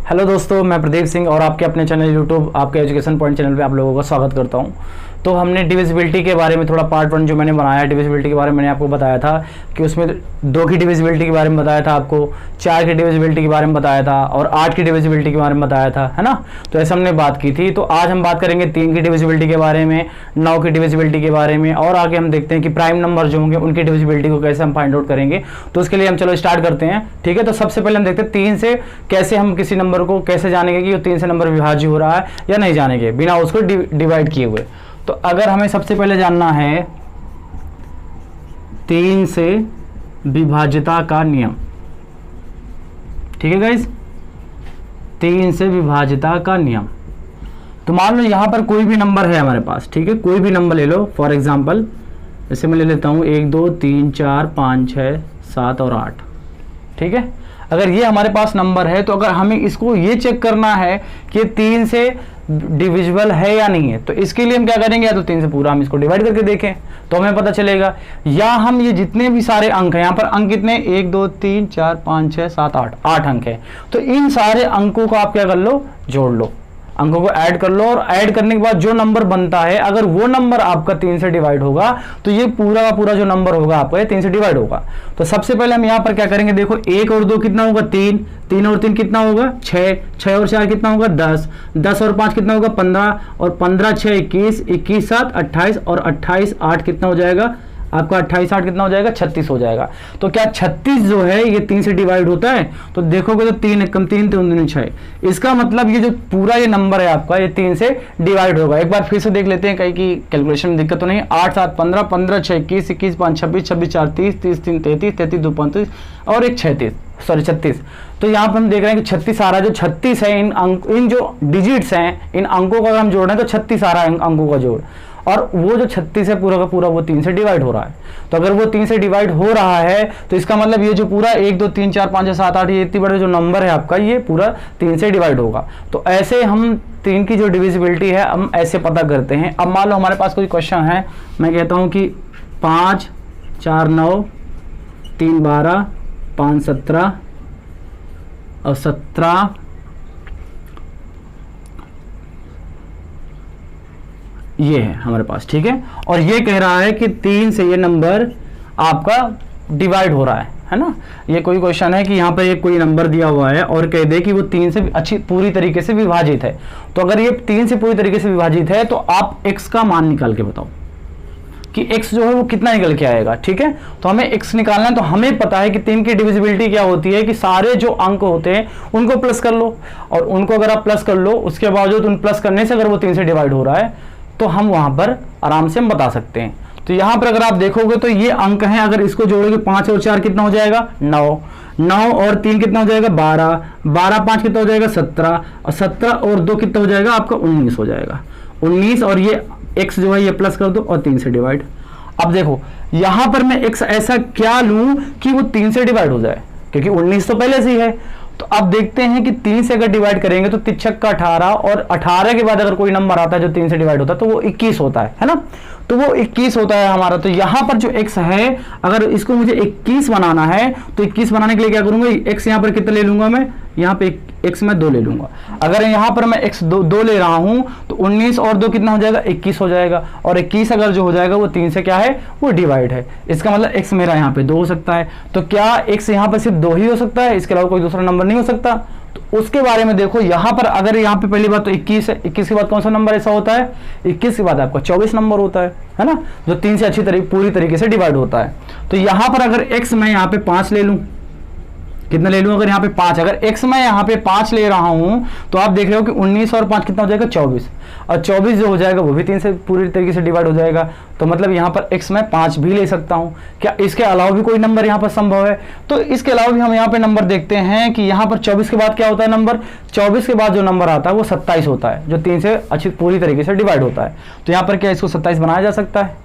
Hello दोस्तों, मैं प्रदीप सिंह और आपके अपने चैनल यूट्यूब आपके एजुकेशन पॉइंट चैनल पे आप लोगों का स्वागत करता हूं। तो हमने डिविजिबिलिटी के बारे में थोड़ा पार्ट 1 जो मैंने बनाया है डिविजिबिलिटी के बारे में मैंने आपको बताया था कि उसमें 2 की डिविजिबिलिटी के बारे में बताया था, आपको 4 की डिविजिबिलिटी के बारे में बताया था और 8 की डिविजिबिलिटी के बारे में बताया था, है ना। तो ऐसा हमने बात की थी। तो आज हम बात करेंगे 3 की डिविजिबिलिटी के बारे में, 9 की डिविजिबिलिटी के बारे में और आगे हम देखते हैं कि प्राइम नंबर जो होंगे उनकी डिविजिबिलिटी को कैसे हम फाइंड आउट करेंगे। तो उसके लिए हम चलो स्टार्ट करते हैं, ठीक है। तो सबसे पहले हम देखते हैं 3 से कैसे हम किसी नंबर को कैसे जानेंगे कि वो 3 से नंबर विभाज्य हो रहा है या नहीं जानेंगे बिना उसको डिवाइड किए हुए। तो अगर हमें सबसे पहले जानना है 3 से विभाज्यता का नियम, ठीक है गाइस, 3 से विभाज्यता का नियम। तो मान लो यहां पर कोई भी नंबर है हमारे पास, ठीक है, कोई भी नंबर ले लो। फॉर एग्जांपल जैसे मैं ले लेता हूं 1 2 3 4 5 6 7 और 8, ठीक है। अगर ये हमारे पास नंबर है तो अगर हमें इसको ये चेक करना है कि 3 से डिविजिबल है या नहीं है, तो इसके लिए हम क्या करेंगे, या तो 3 से पूरा हम इसको डिवाइड करके देखें तो हमें पता चलेगा, या हम ये जितने भी सारे अंक हैं, यहाँ पर अंक कितने 1 2 3 4 5 6 7 8 अंक है, तो इन सारे अंकों को आप क्या कर लो, जोड़ लो, अंकों को ऐड कर लो और ऐड करने के बाद जो नंबर बनता है अगर वो नंबर आपका 3 से डिवाइड होगा तो ये पूरा का पूरा जो नंबर होगा आपका ये 3 से डिवाइड होगा। तो सबसे पहले हम यहाँ पर क्या करेंगे, देखो 1 और 2 कितना होगा 3, 3 और 3 कितना होगा 6, 6 और 4 कितना होगा 10, 10 और 5 कितना होगा 15 और 15 6 21, 21 7 28 और 28 8 कितना हो जाएगा आपका 28 8 कितना हो जाएगा 36 हो जाएगा। तो क्या 36 जो है ये 3 से डिवाइड होता है? तो देखोगे तो 3 कम 3 3 दूनी 6, इसका मतलब ये जो पूरा ये नंबर है आपका ये 3 से डिवाइड होगा। एक बार फिर से देख लेते हैं कहीं की कैलकुलेशन में दिक्कत तो नहीं। 8 7 15, 15 6 21, 21 5 26, 26 4 30, 30 3 33, 33 2 35 और एक 36। तो यहाँ पर हम देख रहे हैं कि 36 आ रहा है। जो 36 है इन जो डिजिट्स हैं इन अंकों का अगर हम जोड़ रहे हैं तो 36 आ रहा है अंकों का जोड़, और वो जो 36 है पूरा का पूरा वो 3 से डिवाइड हो रहा है। तो अगर वो 3 से डिवाइड हो रहा है तो इसका मतलब ये जो पूरा 1 2 3 4 5 6 7 8 ये इतनी बड़े जो नंबर है आपका ये पूरा 3 से डिवाइड होगा। तो ऐसे हम 3 की जो डिविजिबिलिटी है हम ऐसे पता करते हैं। अब मान लो हमारे पास कोई क्वेश्चन है, मैं कहता हूँ कि 5 4 9 3 12 5 17 और 17 ये है हमारे पास, ठीक है। और ये कह रहा है कि 3 से ये नंबर आपका डिवाइड हो रहा है ना। ये कोई क्वेश्चन है कि यहाँ पर एक कोई नंबर दिया हुआ है और कह दे कि वो 3 से अच्छी पूरी तरीके से विभाजित है। तो अगर ये 3 से पूरी तरीके से विभाजित है तो आप x का मान निकाल के बताओ कि x जो है वो कितना निकल के आएगा, ठीक है। तो हमें x निकालना है। तो हमें पता है कि 3 की डिविजिबिलिटी क्या होती है कि सारे जो अंक होते हैं उनको प्लस कर लो, और उनको अगर आप प्लस कर लो उसके बावजूद उन प्लस करने से अगर वो 3 से डिवाइड हो रहा है तो हम वहां पर आराम से हम बता सकते हैं। तो यहां पर अगर आप देखोगे तो ये अंक हैं, अगर इसको जोड़ोगे 5 और 4 कितना हो जाएगा 9, 9 और 3 कितना हो जाएगा 12, 12 5 कितना हो जाएगा 17 और 17 और 2 कितना हो जाएगा आपका 19 हो जाएगा 19, और ये x जो है ये प्लस कर दो और 3 से डिवाइड। अब देखो यहां पर मैं x ऐसा क्या लूं कि वो 3 से डिवाइड हो जाए, क्योंकि 19 तो पहले से ही है। तो अब देखते हैं कि 3 से अगर डिवाइड करेंगे तो 3 का 18, और 18 के बाद अगर कोई नंबर आता है जो 3 से डिवाइड होता है तो वो 21 होता है ना। तो वो 21 होता है हमारा। तो यहां पर जो x है अगर इसको मुझे 21 बनाना है तो 21 बनाने के लिए क्या करूंगा, x यहां पर कितना ले लूंगा मैं, यहां पे x मैं 2 ले लूंगा। अगर यहां पर मैं x 2 ले रहा हूं तो 19 और 2 कितना हो जाएगा 21 हो जाएगा, और 21 अगर जो हो जाएगा वो 3 से क्या है वो डिवाइड है। इसका मतलब x मेरा यहाँ पे 2 हो सकता है। तो क्या x यहाँ पर सिर्फ 2 ही हो सकता है, इसके अलावा कोई दूसरा नंबर नहीं हो सकता? तो उसके बारे में देखो यहाँ पर, अगर यहाँ पे पहली बात तो 21 है, 21 के बाद कौन सा नंबर ऐसा होता है, 21 के बाद आपका 24 नंबर होता है ना, जो 3 से अच्छी पूरी तरीके से डिवाइड होता है। तो यहाँ पर अगर x मैं यहाँ पे 5 ले लूं, कितना ले लूं, अगर यहाँ पे 5, अगर x मैं यहाँ पे 5 ले रहा हूं तो आप देख रहे हो कि 19 और 5 कितना हो जाएगा 24, और 24 जो हो जाएगा वो भी 3 से पूरी तरीके से डिवाइड हो जाएगा। तो मतलब यहाँ पर x मैं 5 भी ले सकता हूँ। क्या इसके अलावा भी कोई नंबर यहाँ पर संभव है? तो इसके अलावा भी हम यहाँ पे नंबर देखते हैं कि यहाँ पर 24 के बाद क्या होता है नंबर, 24 के बाद जो नंबर आता है वो 27 होता है, जो 3 से अच्छी पूरी तरीके से डिवाइड होता है। तो यहाँ पर क्या इसको 27 बनाया जा सकता है?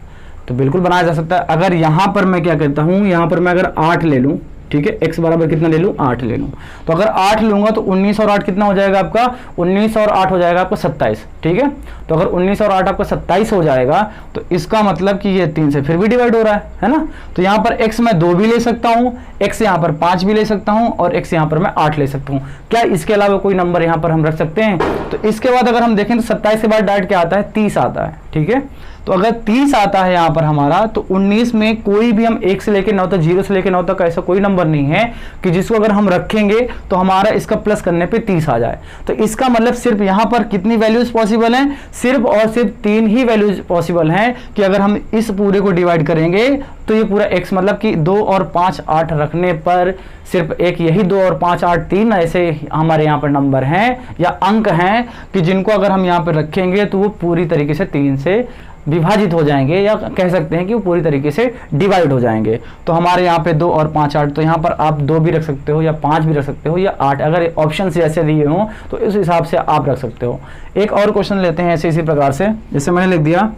तो बिल्कुल बनाया जा सकता है। अगर यहाँ पर मैं क्या कहता हूँ, यहाँ पर मैं अगर 8 ले लूँ, ठीक है। x बराबर कितना ले लूँ, 8 ले लूँ। तो अगर 8 लूंगा तो 19 और 8 कितना हो जाएगा आपका, 19 और 8 हो जाएगा आपका 27, ठीक है। तो अगर 19 और 8 आपका 27 हो जाएगा तो इसका मतलब कि ये 3 से फिर भी डिवाइड हो रहा है ना। तो यहाँ पर x मैं 2 भी ले सकता हूँ, x यहाँ पर 5 भी ले सकता हूँ और x यहाँ पर मैं 8 ले सकता हूँ। क्या इसके अलावा कोई नंबर यहाँ पर हम रख सकते हैं? तो इसके बाद अगर हम देखें तो 27 के बाद डायरेक्ट क्या आता है, 30 आता है, ठीक है। तो अगर 30 आता है यहाँ पर हमारा, तो 19 में कोई भी हम 1 से लेकर 9 तक, 0 से लेकर 9 तक ऐसा कोई नंबर नहीं है कि जिसको अगर हम रखेंगे तो हमारा इसका प्लस करने पे 30 आ जाए। तो इसका मतलब सिर्फ यहाँ पर कितनी वैल्यूज पॉसिबल हैं, सिर्फ और सिर्फ 3 ही वैल्यूज पॉसिबल हैं कि अगर हम इस पूरे को डिवाइड करेंगे तो ये पूरा x मतलब कि 2 और 5 8 रखने पर सिर्फ एक यही 2 और 5 8 3 ऐसे हमारे यहाँ पर नंबर हैं या अंक हैं कि जिनको अगर हम यहाँ पर रखेंगे तो वो पूरी तरीके से 3 से विभाजित हो जाएंगे, या कह सकते हैं कि वो पूरी तरीके से डिवाइड हो जाएंगे। तो हमारे यहाँ पे 2 और 5 8, तो यहाँ पर आप 2 भी रख सकते हो या 5 भी रख सकते हो या 8, अगर ऑप्शन जैसे दिए हों तो इस हिसाब से आप रख सकते हो। एक और क्वेश्चन लेते हैं ऐसे इसी प्रकार से, जैसे मैंने लिख दिया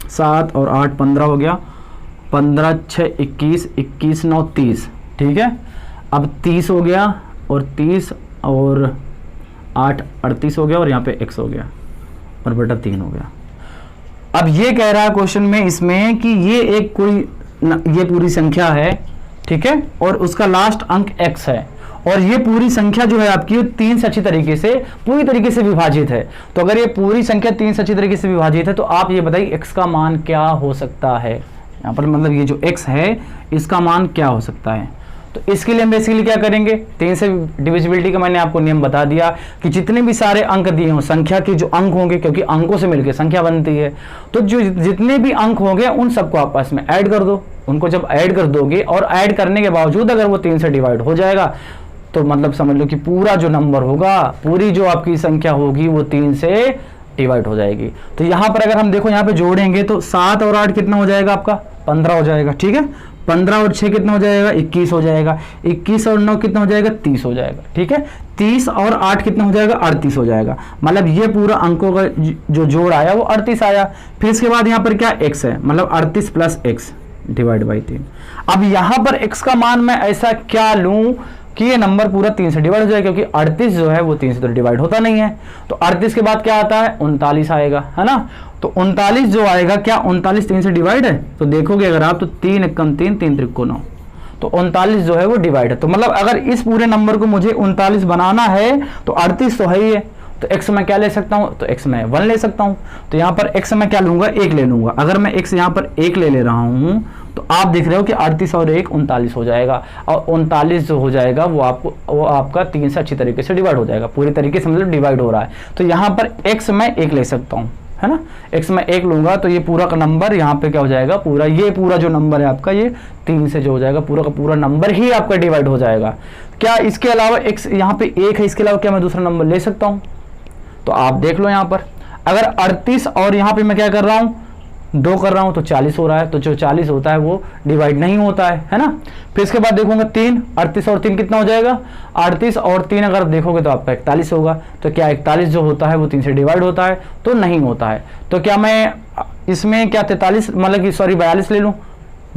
7 और 8 15 हो गया, 15 6 21, 21 9 30, ठीक है। अब 30 हो गया और 30 और 8 38 हो गया और यहाँ पे x हो गया और बटा 3 हो गया। अब ये कह रहा है क्वेश्चन में इसमें कि ये एक कोई ये पूरी संख्या है, ठीक है, और उसका लास्ट अंक x है और ये पूरी संख्या जो है आपकी 3 से अच्छी तरीके से पूरी तरीके से विभाजित है। तो अगर ये पूरी संख्या 3 से अच्छी तरीके से विभाजित है तो आप ये बताइए x का मान क्या हो सकता है। यहाँ पर मतलब ये जो x है इसका मान क्या हो सकता है। तो इसके लिए हम बेसिकली क्या करेंगे, 3 से डिविजिबिलिटी का मैंने आपको नियम बता दिया कि जितने भी सारे अंक दिए हों, संख्या के जो अंक होंगे, क्योंकि अंकों से मिलकर संख्या बनती है, तो जो जितने भी अंक होंगे उन सबको आपस में ऐड कर दो। उनको जब ऐड कर दोगे और ऐड करने के बावजूद अगर वो 3 से डिवाइड हो जाएगा तो मतलब समझ लो कि पूरा जो नंबर होगा, पूरी जो आपकी संख्या होगी वो 3 से डिवाइड हो जाएगी। तो यहाँ पर अगर हम देखो यहाँ पे जोड़ेंगे तो 7 और 8 कितना हो जाएगा आपका, 15 हो जाएगा, ठीक है। 15 और 6 कितना हो जाएगा, 21 हो जाएगा। 21 और 9 कितना हो जाएगा, 30 हो जाएगा, ठीक है। 30 और 8 कितना हो जाएगा, 38 हो जाएगा। मतलब ये पूरा अंकों का जो जोड़ आया वो 38 आया। फिर इसके बाद यहाँ पर क्या x है, मतलब 38 प्लस x डिवाइड बाई 3। अब यहाँ पर x का मान मैं ऐसा क्या लूं कि ये नंबर पूरा 3 से डिवाइड हो जाए, क्योंकि 38 जो है वो 3 से तो डिवाइड होता नहीं है। तो 38 के बाद क्या आता है, 39 आएगा, है ना। तो 39 जो आएगा, क्या 39 3 से डिवाइड है? तो देखोगे अगर आप तो 3 एकम 3 3 त्रिको 9, तो 39 जो है वो डिवाइड है। तो मतलब अगर इस पूरे नंबर को मुझे 39 बनाना है तो 38 तो है ही है, तो x मैं क्या ले सकता हूँ, तो x मैं 1 ले सकता हूँ। तो यहाँ पर x मैं क्या लूंगा, 1 ले लूंगा। अगर मैं x यहाँ पर 1 ले रहा हूँ तो आप देख रहे हो कि 38 और 1 39 हो जाएगा, और 39 जो हो जाएगा वो आपका 3 से अच्छी तरीके से डिवाइड हो जाएगा, पूरी तरीके से मतलब डिवाइड हो रहा है। तो यहाँ पर x मैं 1 ले सकता हूँ, है ना। x मैं 1 लूंगा तो ये पूरा का नंबर यहाँ पे क्या हो जाएगा, पूरा ये पूरा जो नंबर है आपका ये 3 से जो हो जाएगा, पूरा का पूरा नंबर ही आपका डिवाइड हो जाएगा। क्या इसके अलावा x यहाँ पे 1 है, इसके अलावा क्या मैं दूसरा नंबर ले सकता हूँ? तो आप देख लो यहाँ पर अगर 38 और यहाँ पे मैं क्या कर रहा हूँ, 2 कर रहा हूँ तो 40 हो रहा है। तो जो 40 होता है वो डिवाइड नहीं होता है ना। फिर इसके बाद देखूंगा 3, 38 और 3 कितना हो जाएगा, 38 और 3 अगर देखोगे तो आपका 41 होगा। तो क्या 41 जो होता है वो 3 से डिवाइड होता है? तो नहीं होता है। तो क्या मैं इसमें क्या 43 मतलब कि 42 ले लूँ?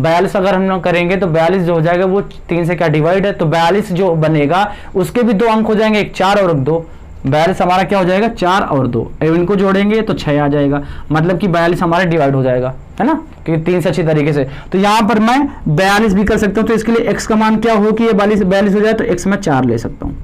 42 अगर हम लोग करेंगे तो 42 जो हो जाएगा वो 3 से क्या डिवाइड है, तो 42 जो बनेगा उसके भी 2 अंक हो जाएंगे, एक 4 और एक 2। 42 हमारा क्या हो जाएगा, 4 और 2, इनको जोड़ेंगे तो 6 आ जाएगा, मतलब कि 42 हमारा डिवाइड हो जाएगा, है ना, क्योंकि 3 से अच्छी तरीके से। तो यहाँ पर मैं 42 भी कर सकता हूँ। तो इसके लिए x का मान क्या हो कि ये 42 हो जाए तो x मैं 4 ले सकता हूँ।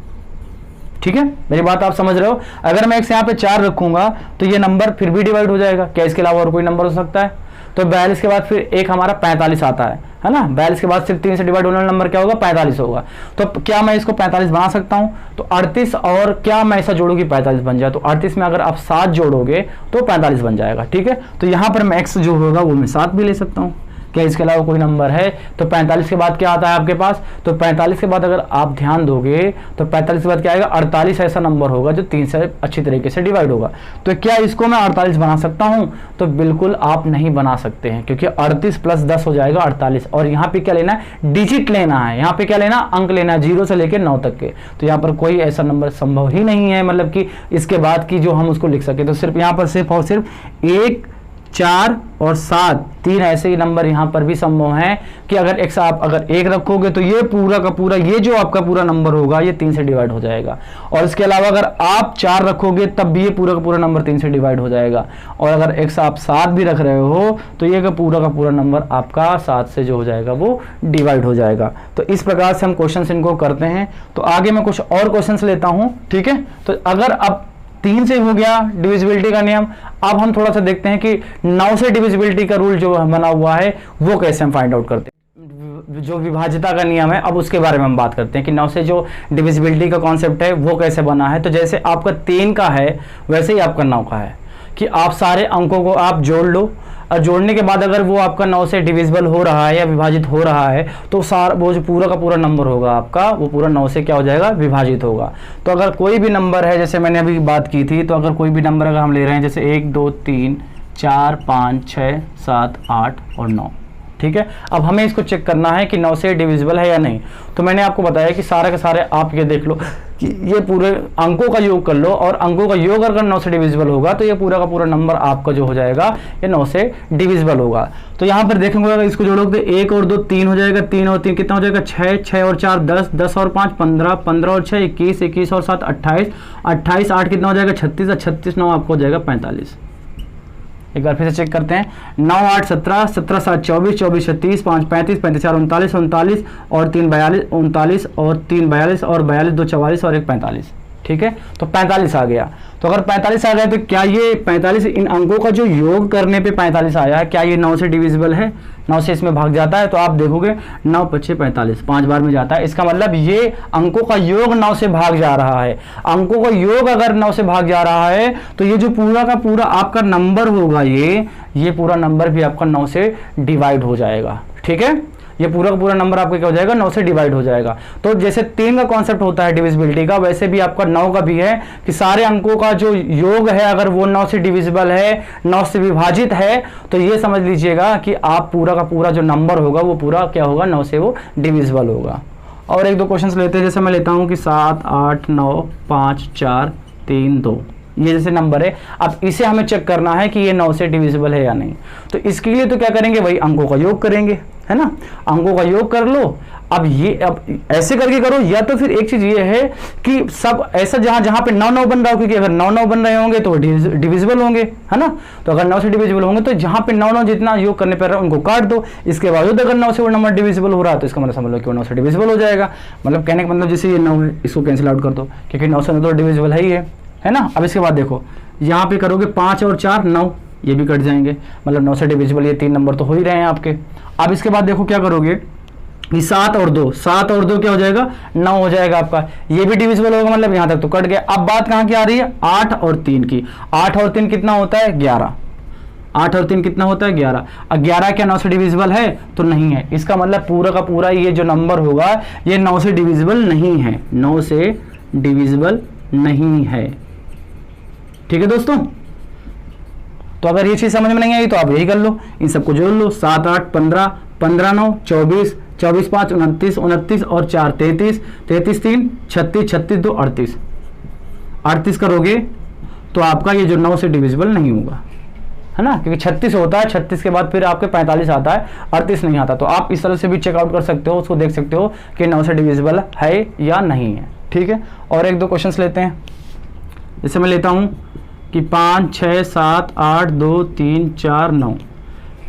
ठीक है, मेरी बात आप समझ रहे हो। अगर मैं x यहाँ पे 4 रखूंगा तो ये नंबर फिर भी डिवाइड हो जाएगा। क्या इसके अलावा और कोई नंबर हो सकता है? तो 42 के बाद फिर एक हमारा 45 आता है ना। 42 के बाद सिर्फ 3 से डिवाइड होने वाला नंबर क्या होगा, 45 होगा। तो क्या मैं इसको 45 बना सकता हूं? तो 38 और क्या मैं ऐसा जोड़ूं कि 45 बन जाए? तो 38 में अगर आप 7 जोड़ोगे तो 45 बन जाएगा। ठीक है, तो यहां पर मैं x जो होगा वो मैं 7 भी ले सकता हूं। क्या इसके अलावा कोई नंबर है? तो 45 के बाद क्या आता है आपके पास? तो 45 के बाद अगर आप ध्यान दोगे तो 45 के बाद क्या आएगा, 48 ऐसा नंबर होगा जो 3 से अच्छी तरीके से डिवाइड होगा। तो क्या इसको मैं 48 बना सकता हूं? तो बिल्कुल आप नहीं बना सकते हैं, क्योंकि 38 प्लस 10 हो जाएगा 48। और यहाँ पे क्या लेना है, डिजिट लेना है। यहाँ पे क्या लेना, अंक लेना है 0 से लेकर 9 तक के। तो यहाँ पर कोई ऐसा नंबर संभव ही नहीं है, मतलब कि इसके बाद की जो हम उसको लिख सके। तो सिर्फ यहाँ पर सिर्फ और सिर्फ 1 4 और 7 तीन ऐसे ही नंबर यहाँ पर भी संभव हैं कि अगर x आप अगर 1 रखोगे तो ये पूरा का पूरा ये जो आपका पूरा नंबर होगा ये 3 से डिवाइड हो जाएगा, और इसके अलावा अगर आप 4 रखोगे तब भी ये पूरा का पूरा नंबर 3 से डिवाइड हो जाएगा, और अगर x आप 7 भी रख रहे हो तो ये का पूरा नंबर आपका 7 से जो हो जाएगा वो डिवाइड हो जाएगा। तो इस प्रकार से हम क्वेश्चन इनको करते हैं। तो आगे मैं कुछ और क्वेश्चन लेता हूँ, ठीक है। तो अगर अब 3 से हो गया डिविजिबिलिटी का नियम, अब हम थोड़ा सा देखते हैं कि 9 से डिविजिबिलिटी का रूल जो बना हुआ है वो कैसे हम फाइंड आउट करते हैं। जो विभाज्यता का नियम है अब उसके बारे में हम बात करते हैं कि 9 से जो डिविजिबिलिटी का कॉन्सेप्ट है वो कैसे बना है। तो जैसे आपका 3 का है वैसे ही आपका 9 का है कि आप सारे अंकों को आप जोड़ लो, और जोड़ने के बाद अगर वो आपका 9 से डिविजिबल हो रहा है या विभाजित हो रहा है तो वो जो पूरा का पूरा नंबर होगा आपका वो पूरा 9 से क्या हो जाएगा, विभाजित होगा। तो अगर कोई भी नंबर है, जैसे मैंने अभी बात की थी, तो अगर कोई भी नंबर अगर हम ले रहे हैं जैसे 1 2 3 4 5 6 7 8 और 9, ठीक है। अब हमें इसको चेक करना है कि 9 से डिविजिबल है या नहीं। तो मैंने आपको बताया कि सारे के सारे आप ये देख लो कि ये पूरे अंकों का योग कर लो, और अंकों का योग अगर 9 से डिविजिबल होगा तो ये पूरा का पूरा नंबर आपका जो हो जाएगा ये 9 से डिविजिबल होगा। तो यहाँ पर देखेंगे अगर इसको जोड़ोगे तो 1 और 2 3 हो जाएगा, 3 और 3 कितना हो जाएगा 6, 6 और 4 10, 10 और 5 15, 15 और 6 21, 21 और 7 28, 28 8 कितना हो जाएगा 36, 36 9 आपको हो जाएगा 45। एक बार फिर से चेक करते हैं, 9 8 17, 17 7 24, 24 36, 5 35, 35 4 39, 39 और 3 42, 39 और 3 42 और 42 2 44 और 1 45, ठीक है। तो 45 आ गया। तो अगर 45 आ गया तो क्या ये 45 इन अंकों का जो योग करने पे 45 आया है, क्या ये 9 से डिविजिबल है, 9 से इसमें भाग जाता है? तो आप देखोगे 9 5 45 5 बार में जाता है, इसका मतलब ये अंकों का योग 9 से भाग जा रहा है। अंकों का योग अगर 9 से भाग जा रहा है तो ये जो पूरा का पूरा आपका नंबर होगा ये पूरा नंबर भी आपका 9 से डिवाइड हो जाएगा, ठीक है। ये पूरा का पूरा नंबर आपका क्या हो जाएगा, 9 से डिवाइड हो जाएगा। तो जैसे 3 का कॉन्सेप्ट होता है डिविजिबिलिटी का, वैसे भी आपका 9 का भी है कि सारे अंकों का जो योग है अगर वो 9 से डिविजिबल है, 9 से विभाजित है, तो ये समझ लीजिएगा कि आप पूरा का पूरा जो नंबर होगा वो पूरा क्या होगा, 9 से वो डिविजिबल होगा। और एक दो क्वेश्चंस लेते हैं, जैसे मैं लेता हूँ कि 7 8 9 5 4 3 2, ये जैसे नंबर है। अब इसे हमें चेक करना है कि ये 9 से डिविजिबल है या नहीं। तो इसके लिए तो क्या करेंगे, वही अंकों का योग करेंगे, है ना। अंकों का योग कर लो। अब ऐसे करके करो, या तो फिर एक चीज ये है कि सब ऐसा जहां पे 9 9 बन रहा हो, क्योंकि अगर 9 9 बन रहे होंगे तो डिविजिबल होंगे, है ना। तो अगर 9 से डिविजिबल होंगे तो जहां पे 9 9 जितना योग करने पर उनको काट दो। इसके बावजूद अगर 9 से वो नंबर डिविजिबल हो रहा है तो इसका मतलब समझ लो कि वो 9 से डिविजिबल हो जाएगा। मतलब कहने का मतलब जैसे ये 9 है इसको कैंसिल आउट कर दो, क्योंकि 9 से 9 तो डिविजिबल है ना। अब इसके बाद देखो यहाँ पे करोगे 5 और 4 9, ये भी कट जाएंगे, मतलब 9 से डिविजिबल ये 3 नंबर तो हो ही रहे हैं आपके। अब इसके बाद देखो क्या करोगे, 7 और 2 क्या हो जाएगा, 9 हो जाएगा आपका, ये भी डिविजिबल होगा, मतलब यहाँ तक तो कट गया। अब बात कहाँ की आ रही है, 8 और 3 की। 8 और 3 कितना होता है, 11। 8 और 3 कितना होता है, 11। अब 11 क्या 9 से डिविजिबल है, तो नहीं है। इसका मतलब पूरा का पूरा ये जो नंबर होगा ये 9 से डिविजिबल नहीं है, 9 से डिविजिबल नहीं है, ठीक है दोस्तों। तो अगर ये चीज समझ में नहीं आई तो आप यही कर लो, इन सबको जोड़ लो, 7 8 15, 15 9 24, 24 5 29, 29 और 4 33, 33 3 36, 36 2 38, 38 करोगे तो आपका ये जो 9 से डिविजिबल नहीं होगा, है ना, क्योंकि 36 होता है, 36 के बाद फिर आपके 45 आता है, 38 नहीं आता। तो आप इस तरह से भी चेकआउट कर सकते हो, उसको देख सकते हो कि 9 से डिविजिबल है या नहीं है, ठीक है। और एक दो क्वेश्चन लेते हैं, जैसे मैं लेता हूं कि 5 6 7 8 2 3 4 9,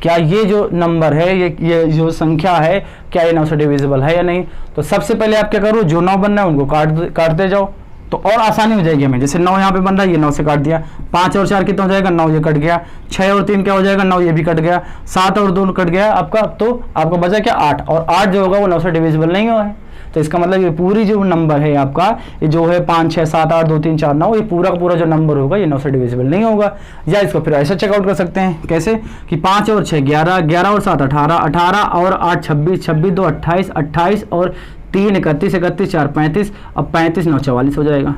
क्या ये जो नंबर है ये जो संख्या है क्या ये 9 से डिविजिबल है या नहीं। तो सबसे पहले आप क्या करो, जो 9 बन रहा है उनको काटते जाओ, तो और आसानी हो जाएगी हमें। जैसे 9 यहाँ पे बन रहा है, ये 9 से काट दिया। 5 और 4 कितना हो जाएगा, 9, ये कट गया। 6 और 3 क्या हो जाएगा, 9, ये भी कट गया। 7 और 2 कट गया आपका, तो आपका बचा क्या, 8। और 8 जो होगा वो 9 से डिविजिबल नहीं हुआ है। तो इसका मतलब ये पूरी जो नंबर है आपका, ये जो है 5 6 7 8 2 3 4 9, ये पूरा का पूरा जो नंबर होगा ये 9 से डिविजिबल नहीं होगा। या इसको फिर ऐसा चेकआउट कर सकते हैं, कैसे कि 5 और 6 11, 11 और 7 18, 18 और 8 26, 26 2 28, 28 और 3 31, 31 4 35, अब 35 9 44 हो जाएगा।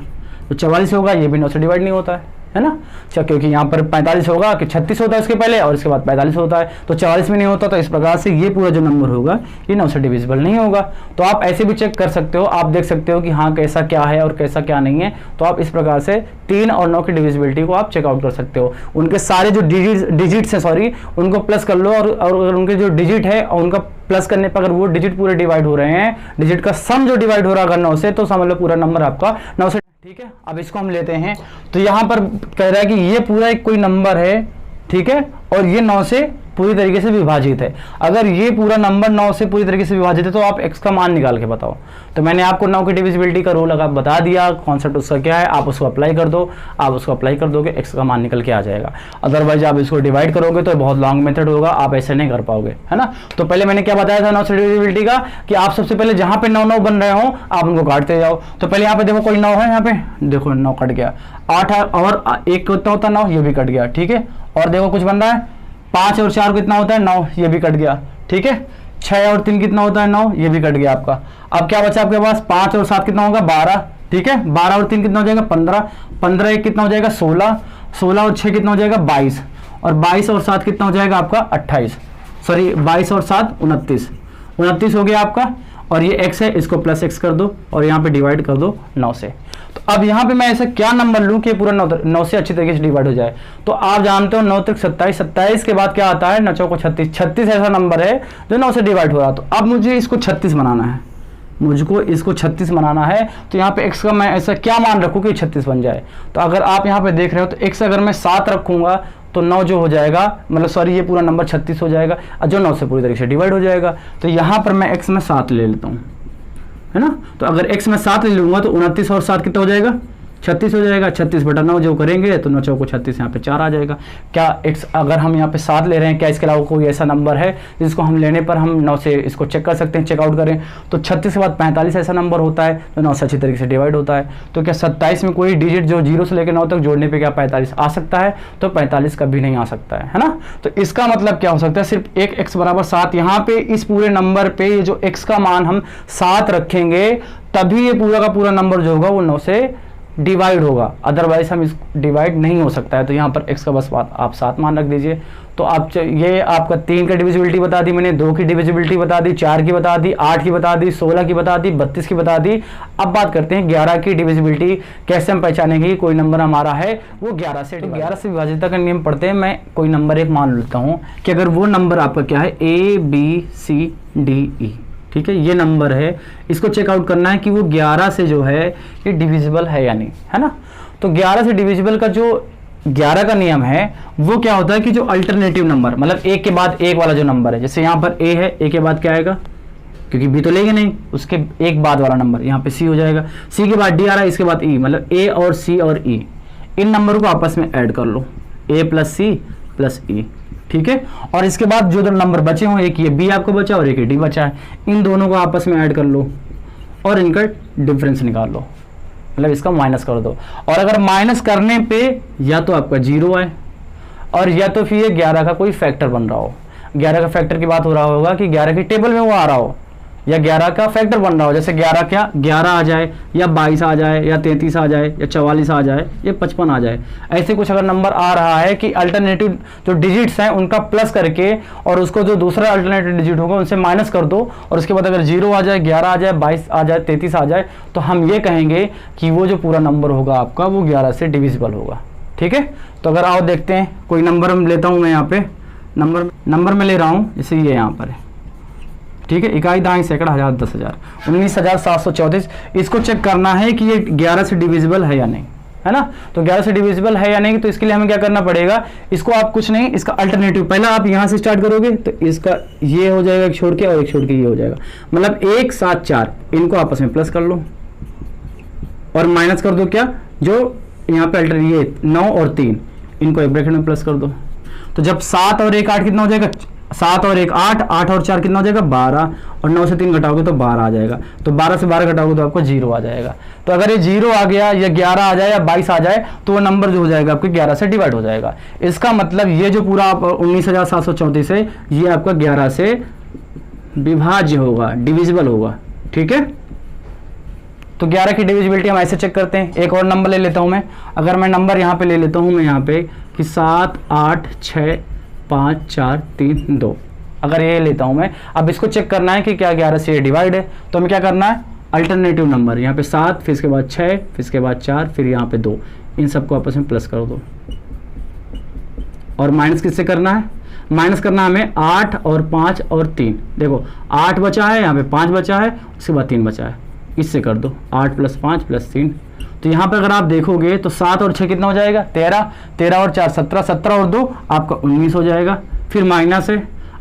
तो 44 होगा, ये भी 9 से डिवाइड नहीं होता है, है ना। अच्छा, क्योंकि यहाँ पर 45 होगा कि 36 होता है इसके पहले और इसके बाद 45 होता है, तो 44 में नहीं होता। तो इस प्रकार से ये पूरा जो नंबर होगा ये 9 से डिविजिबल नहीं होगा। तो आप ऐसे भी चेक कर सकते हो, आप देख सकते हो कि हाँ कैसा क्या है और कैसा क्या नहीं है। तो आप इस प्रकार से 3 और 9 की डिविजिबिलिटी को आप चेकआउट कर सकते हो। उनके सारे जो डिजिट्स है सॉरी, उनको प्लस कर लो, और उनके जो डिजिट है और उनका प्लस करने पर अगर वो डिजिट पूरे डिवाइड हो रहे हैं, डिजिट का सम जो डिवाइड हो रहा है 9 से, तो समझ लो पूरा नंबर आपका 9 से, ठीक है। अब इसको हम लेते हैं, तो यहां पर कह रहा है कि ये पूरा एक कोई नंबर है, ठीक है, और ये 9 से पूरी तरीके से विभाजित है। अगर ये पूरा नंबर 9 से पूरी तरीके से विभाजित है तो आप x का मान निकाल के बताओ। तो मैंने आपको 9 की डिविजिबिलिटी का रूल लगा बता दिया, कॉन्सेप्ट उसका क्या है, आप उसको अप्लाई कर दो। आप उसको अप्लाई कर दोगे x का मान निकल के आ जाएगा। अदरवाइज आप इसको डिवाइड करोगे तो बहुत लॉन्ग मेथड होगा, आप ऐसे नहीं कर पाओगे, है ना। तो पहले मैंने क्या बताया था 9 से डिविजिबिलिटी का, कि आप सबसे पहले जहां पे 9 9 बन रहे हो आप उनको काटते जाओ। तो पहले यहाँ पे देखो कोई 9 है, यहाँ पे देखो 9 कट गया, 8 और 1 कितना होता है 9, ये भी कट गया, ठीक है। और देखो कुछ बन रहा है 5 और 4 कितना होता है 9, ये भी कट गया, ठीक है। 6 और 3 कितना होता है 9, ये भी कट गया आपका। अब क्या बचा आपके पास, 5 और 7 कितना होगा 12, ठीक है। 12 और 3 कितना हो जाएगा 15, 15 1 कितना हो जाएगा 16, 16 और 6 कितना हो जाएगा 22, और 22 और 7 कितना हो जाएगा आपका 28, सॉरी 22 और 7 29, 29 हो गया आपका। और ये x है, इसको प्लस x कर दो और यहाँ पे डिवाइड कर दो 9 से। तो अब यहाँ पे मैं ऐसा क्या नंबर लूँ कि पूरा 9 से अच्छी तरीके से डिवाइड हो जाए। तो आप जानते हो 9 तक 27, 27 के बाद क्या आता है 9 को 36, 36 ऐसा नंबर है जो 9 से डिवाइड हो रहा। तो अब मुझे इसको 36 बनाना है, मुझको इसको 36 बनाना है। तो यहाँ पे x का मैं ऐसा क्या मान रखूँ कि 36 बन जाए। तो अगर आप यहाँ पे देख रहे हो तो x अगर मैं 7 रखूँगा तो 9 जो हो जाएगा, मतलब सॉरी ये पूरा नंबर 36 हो जाएगा, और जो 9 से पूरी तरीके से डिवाइड हो जाएगा। तो यहाँ पर मैं x में 7 ले लेता हूँ, है ना। तो अगर x में 7 ले लूँगा तो 29 और 7 कितना हो जाएगा 36 हो जाएगा। 36 बटा 9 जो करेंगे तो 9 चौको 36, यहाँ पे 4 आ जाएगा। क्या x अगर हम यहाँ पे 7 ले रहे हैं, क्या इसके अलावा कोई ऐसा नंबर है जिसको हम लेने पर हम 9 से इसको चेक कर सकते हैं, चेकआउट करें। तो 36 के बाद 45 ऐसा नंबर होता है जो 9 से अच्छी तरीके से डिवाइड होता है। तो क्या 27 में कोई डिजिट जो 0 से लेकर 9 तक जोड़ने पर क्या 45 आ सकता है, तो 45 कभी नहीं आ सकता है ना। तो इसका मतलब क्या हो सकता है, सिर्फ एक x बराबर 7, यहाँ पे इस पूरे नंबर पे ये जो x का मान हम 7 रखेंगे तभी ये पूरा का पूरा नंबर जो होगा वो 9 से डिवाइड होगा, अदरवाइज हम इस डिवाइड नहीं हो सकता है। तो यहाँ पर x का बस बात आप 7 मान रख दीजिए। तो आप ये आपका 3 की डिविजिबिलिटी बता दी मैंने, 2 की डिविजिबिलिटी बता दी, 4 की बता दी, 8 की बता दी, 16 की बता दी, 32 की बता दी। अब बात करते हैं 11 की डिविजिबिलिटी कैसे हम पहचानेंगे कोई नंबर हमारा है वो 11 से। तो 11 से विभाजित का नियम पढ़ते हैं। मैं कोई नंबर एक मान लेता हूँ कि अगर वो नंबर आपका क्या है ABCDE, ठीक है, ये नंबर है, इसको चेकआउट करना है कि वो 11 से जो है ये डिविजिबल है या नहीं, है ना। तो 11 से डिविजिबल का जो 11 का नियम है वो क्या होता है कि जो अल्टरनेटिव नंबर, मतलब एक के बाद एक वाला जो नंबर है, जैसे यहाँ पर A है, A के बाद क्या आएगा, क्योंकि B तो लेंगे नहीं, उसके एक बाद वाला नंबर यहाँ पे C हो जाएगा, C के बाद D आ रहा है, इसके बाद E, मतलब A और C और E, इन नंबर को आपस में ऐड कर लो, A plus C plus E, ठीक है। और इसके बाद जो दो नंबर बचे हों, एक ये B आपको बचा और एक ये D बचा है, इन दोनों को आपस में ऐड कर लो और इनका डिफरेंस निकाल लो, मतलब इसका माइनस कर दो। और अगर माइनस करने पे या तो आपका 0 है और या तो फिर ये 11 का कोई फैक्टर बन रहा हो, 11 का फैक्टर की बात हो रहा होगा कि 11 की टेबल में वो आ रहा हो, या 11 का फैक्टर बन रहा हो, जैसे 11 क्या 11 आ जाए या 22 आ जाए या 33 आ जाए या 44 आ जाए या 55 आ जाए, ऐसे कुछ अगर नंबर आ रहा है कि अल्टरनेटिव जो डिजिट्स हैं उनका प्लस करके और उसको जो दूसरा अल्टरनेटिव डिजिट होगा उनसे माइनस कर दो, और उसके बाद अगर 0 आ जाए, 11 आ जाए, 22 आ जाए, 33 आ जाए, तो हम ये कहेंगे कि वो जो पूरा नंबर होगा आपका वो 11 से डिविजिबल होगा, ठीक है। तो अगर आओ देखते हैं, कोई नंबर हम लेता हूँ मैं, यहाँ पे नंबर में ले रहा हूँ, जैसे ये यहाँ पर है, ठीक है, इकाई दहाई सैकड़ा हजार 10,000 19,734, इसको चेक करना है कि ये 11 से डिविजिबल है या नहीं, है ना। तो 11 से डिविजिबल है या नहीं, तो इसके लिए हमें क्या करना पड़ेगा, इसको आप कुछ नहीं, इसका अल्टरनेटिव पहला आप यहाँ से स्टार्ट करोगे तो इसका ये हो जाएगा एक छोड़ के और एक छोड़ के ये हो जाएगा, मतलब 1 7 4, इनको आपस में प्लस कर लो और माइनस कर दो क्या, जो यहाँ पे अल्टर ये 9 और 3, इनको एक ब्रैकेट में प्लस कर दो। तो जब 7 और 1 8 कितना हो जाएगा, 7 और 1 8, 8 और 4 कितना हो जाएगा 12, और 9 से 3 घटाओगे तो 12 आ जाएगा। तो 12 से 12 घटाओगे तो आपको 0 आ जाएगा। तो अगर ये 0 आ गया या 11 आ जाए या 22 आ जाए तो वो नंबर जो हो जाएगा आपके 11 से डिवाइड हो जाएगा। इसका मतलब ये जो पूरा 19,734 है ये आपका 11 से विभाज्य होगा, डिविजिबल होगा, ठीक है। तो 11 की डिविजिबिलिटी हम ऐसे चेक करते हैं। एक और नंबर ले लेता हूँ मैं, अगर मैं नंबर यहाँ पे ले लेता हूँ मैं यहाँ पे कि 7 8 6 5 4 3 2, अगर ये लेता हूँ मैं, अब इसको चेक करना है कि क्या 11 से ये डिवाइड है, तो हमें क्या करना है, अल्टरनेटिव नंबर यहाँ पे 7, फिर इसके बाद 6, फिर इसके बाद 4, फिर यहाँ पे 2, इन सबको आपस में प्लस कर दो। और माइनस किससे करना है, माइनस करना हमें 8 और 5 और 3, देखो 8 बचा है, यहाँ पे 5 बचा है, उसके बाद 3 बचा है, इससे कर दो 8 + 5 + 3। तो यहाँ पे अगर आप देखोगे तो 7 और 6 कितना हो जाएगा, 13, 13 और 4 17, 17 और 2 आपका 19 हो जाएगा। फिर माइनस है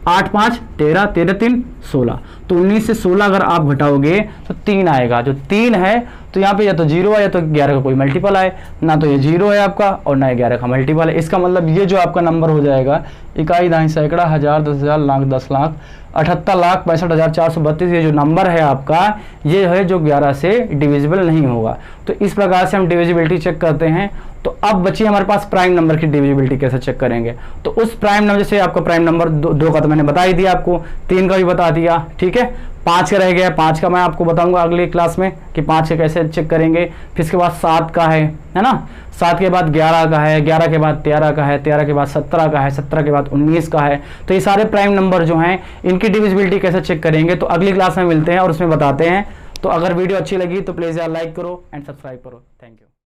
8 5 13, 13 3 16, तो 19 से 16 अगर आप घटाओगे तो 3 आएगा। जो 3 है तो यहाँ पे या तो 0 है या तो 11 का कोई मल्टीपल आए, ना तो ये 0 है आपका और ना 11 का मल्टीपल है। इसका मतलब ये जो आपका नंबर हो जाएगा इकाई, दहाई, सैकड़ा, हजार, 10,000, लाख, 10 लाख, 78,65,432, ये जो नंबर है आपका ये है जो 11 से डिविजिबल नहीं होगा। तो इस प्रकार से हम डिविजिबिलिटी चेक करते हैं। तो अब बची हमारे पास प्राइम नंबर की डिविजिबिलिटी कैसे चेक करेंगे। तो उस प्राइम नंबर, जैसे आपका प्राइम नंबर 2 का तो मैंने बता ही दिया आपको, 3 का भी बता दिया, ठीक है, 5 का रह गया, 5 का मैं आपको बताऊंगा अगली क्लास में कि 5 का कैसे चेक करेंगे। फिर इसके बाद 7 का है ना, 7 के बाद 11 का है, 11 के बाद 13 का है, 13 के बाद 17 का है, 17 के बाद 19 का है। तो ये सारे प्राइम नंबर जो हैं इनकी डिविजिबिलिटी कैसे चेक करेंगे तो अगली क्लास में मिलते हैं और उसमें बताते हैं। तो अगर वीडियो अच्छी लगी तो प्लीज़ यार लाइक करो एंड सब्सक्राइब करो। Thank you.